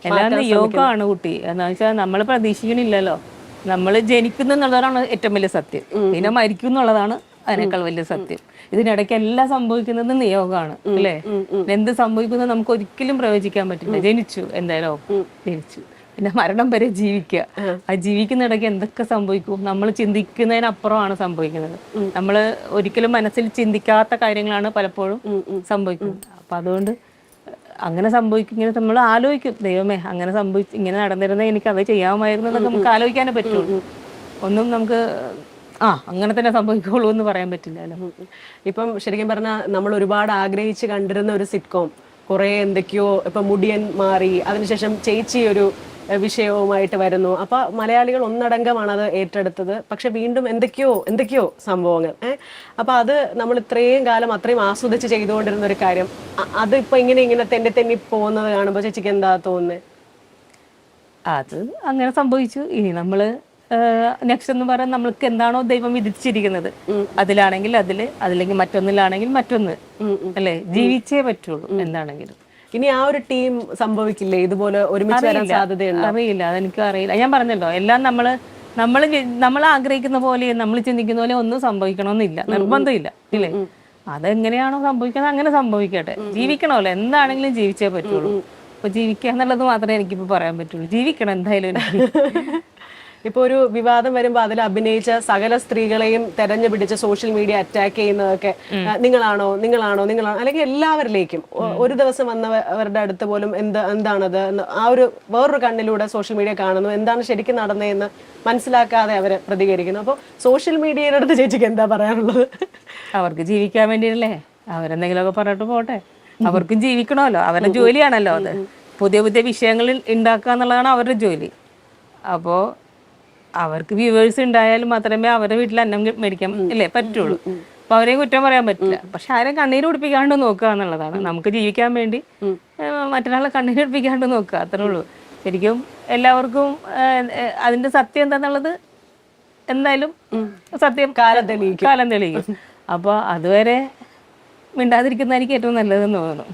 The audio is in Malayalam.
എല്ലാം നിയോഗമാണ് കുട്ടി. എന്ന് വെച്ചാൽ നമ്മൾ പ്രതീക്ഷിക്കണില്ലല്ലോ. നമ്മൾ ജനിക്കുന്നു എന്നുള്ളതാണ് ഏറ്റവും വലിയ സത്യം. പിന്നെ മരിക്കും എന്നുള്ളതാണ് അതിനേക്കാൾ വലിയ സത്യം. ഇതിനിടയ്ക്ക് എല്ലാം സംഭവിക്കുന്നത് നിയോഗമാണ് അല്ലേ? എന്ത് സംഭവിക്കുന്നത് നമുക്ക് ഒരിക്കലും പ്രവചിക്കാൻ പറ്റില്ല. ജനിച്ചു, എന്തായാലും ജനിച്ചു, പിന്നെ മരണം വരെ ജീവിക്കുക. ആ ജീവിക്കുന്നിടയ്ക്ക് എന്തൊക്കെ സംഭവിക്കും നമ്മൾ ചിന്തിക്കുന്നതിനപ്പുറമാണ് സംഭവിക്കുന്നത്. നമ്മൾ ഒരിക്കലും മനസ്സിൽ ചിന്തിക്കാത്ത കാര്യങ്ങളാണ് പലപ്പോഴും സംഭവിക്കുന്നത്. അപ്പൊ അതുകൊണ്ട് അങ്ങനെ സംഭവിക്കും. ഇങ്ങനെ നമ്മൾ ആലോചിക്കും, ദൈവമേ അങ്ങനെ സംഭവിച്ചു, ഇങ്ങനെ നടന്നിരുന്നേ എനിക്ക് അത് ചെയ്യാമായിരുന്നു എന്നൊക്കെ നമുക്ക് ആലോചിക്കാനേ പറ്റുള്ളൂ. ഒന്നും നമുക്ക് അങ്ങനെ തന്നെ സംഭവിക്കുള്ളൂ എന്ന് പറയാൻ പറ്റില്ലല്ലോ. ഇപ്പം ശരിക്കും പറഞ്ഞാൽ നമ്മൾ ഒരുപാട് ആഗ്രഹിച്ച് കണ്ടിരുന്ന ഒരു സിറ്റ്കോം കുറെ എന്തൊക്കെയോ ഇപ്പൊ മുടിയൻ മാറി, അതിനുശേഷം ചേച്ചി ഒരു വിഷയവുമായിട്ട് വരുന്നു. അപ്പൊ മലയാളികൾ ഒന്നടങ്കമാണ് അത് ഏറ്റെടുത്തത്. പക്ഷെ വീണ്ടും എന്തൊക്കെയോ സംഭവങ്ങൾ. അപ്പൊ അത് നമ്മൾ ഇത്രയും കാലം അത്രയും ആസ്വദിച്ച് ചെയ്തുകൊണ്ടിരുന്ന ഒരു കാര്യം, അത് ഇപ്പൊ ഇങ്ങനെ തെന്നി പോകുന്നത് കാണുമ്പോ ചേച്ചിക്ക് എന്താ തോന്നുന്നത്? അത് അങ്ങനെ സംഭവിച്ചു. ഇനി നമ്മള് നെക്സ്റ്റ് എന്ന് പറയാൻ നമ്മൾക്ക് എന്താണോ ദൈവം വിധിച്ചിരിക്കുന്നത്, അതിലാണെങ്കിൽ അതില്ലെങ്കിൽ മറ്റൊന്നിലാണെങ്കിൽ മറ്റൊന്ന്, അല്ലെ? ജീവിച്ചേ പറ്റുള്ളൂ എന്താണെങ്കിലും. ഇനി ആ ഒരു ടീം സംഭവിക്കില്ലേ ഇതുപോലെ ഒരുമിച്ച് വരാൻ സാധ്യതയുണ്ട്? അറിയില്ല, അതെനിക്ക് അറിയില്ല. ഞാൻ പറഞ്ഞല്ലോ, എല്ലാം നമ്മൾ ആഗ്രഹിക്കുന്ന പോലെ നമ്മൾ ചിന്തിക്കുന്ന പോലെ ഒന്നും സംഭവിക്കണമെന്നില്ല, നിർബന്ധമില്ല, ഇല്ലേ? അതെങ്ങനെയാണോ സംഭവിക്കുന്നത് അങ്ങനെ സംഭവിക്കട്ടെ. ജീവിക്കണമല്ലോ, എന്താണെങ്കിലും ജീവിച്ചേ പറ്റുള്ളൂ. അപ്പൊ ജീവിക്കുക എന്നുള്ളത് മാത്രമേ എനിക്കിപ്പോ പറയാൻ പറ്റുള്ളൂ. ജീവിക്കണം എന്തായാലും. ഇപ്പൊ ഒരു വിവാദം വരുമ്പോ അതിൽ അഭിനയിച്ച സകല സ്ത്രീകളെയും തെരഞ്ഞു പിടിച്ച് സോഷ്യൽ മീഡിയ അറ്റാക്ക് ചെയ്യുന്നതൊക്കെ നിങ്ങളാണോ അല്ലെങ്കിൽ എല്ലാവരിലേക്കും ഒരു ദിവസം വന്നവരുടെ അടുത്ത് പോലും എന്താണത് ആ ഒരു വേറൊരു കണ്ണിലൂടെ സോഷ്യൽ മീഡിയ കാണുന്നു, എന്താണ് ശരിക്കും നടന്നതെന്ന് മനസ്സിലാക്കാതെ അവരെ പ്രതികരിക്കുന്നു. അപ്പോൾ സോഷ്യൽ മീഡിയയുടെ അടുത്ത് ചേച്ചിക്ക് എന്താ പറയാനുള്ളത്? അവർക്ക് ജീവിക്കാൻ വേണ്ടിയല്ലേ, അവരെന്തെങ്കിലുമൊക്കെ പറഞ്ഞിട്ട് പോട്ടെ. അവർക്കും ജീവിക്കണമല്ലോ, അവരുടെ ജോലിയാണല്ലോ അത്. പുതിയ വിഷയങ്ങളിൽ ഉണ്ടാക്കുക എന്നുള്ളതാണ് അവരുടെ ജോലി. അപ്പോൾ അവർക്ക് വ്യൂവേഴ്സ് ഉണ്ടായാലും മാത്രമേ അവരുടെ വീട്ടിൽ അന്നം മേടിക്കാൻ അല്ലേ പറ്റുള്ളൂ. അപ്പൊ അവരെയും കുറ്റം പറയാൻ പറ്റില്ല. പക്ഷെ ആരെയും കണ്ണീര് കുടിപ്പിക്കാണ്ട് നോക്കുക എന്നുള്ളതാണ്. നമുക്ക് ജീവിക്കാൻ വേണ്ടി മറ്റൊരാളെ കണ്ണീര് കുടിപ്പിക്കാണ്ട് നോക്കുക, അത്രേ ഉള്ളൂ. ശരിക്കും എല്ലാവർക്കും അതിന്റെ സത്യം എന്താന്നുള്ളത് എന്തായാലും സത്യം കാലം തെളിയിക്കും. അപ്പൊ അതുവരെ മിണ്ടാതിരിക്കുന്നതായിരിക്കും ഏറ്റവും നല്ലതെന്ന് തോന്നുന്നു.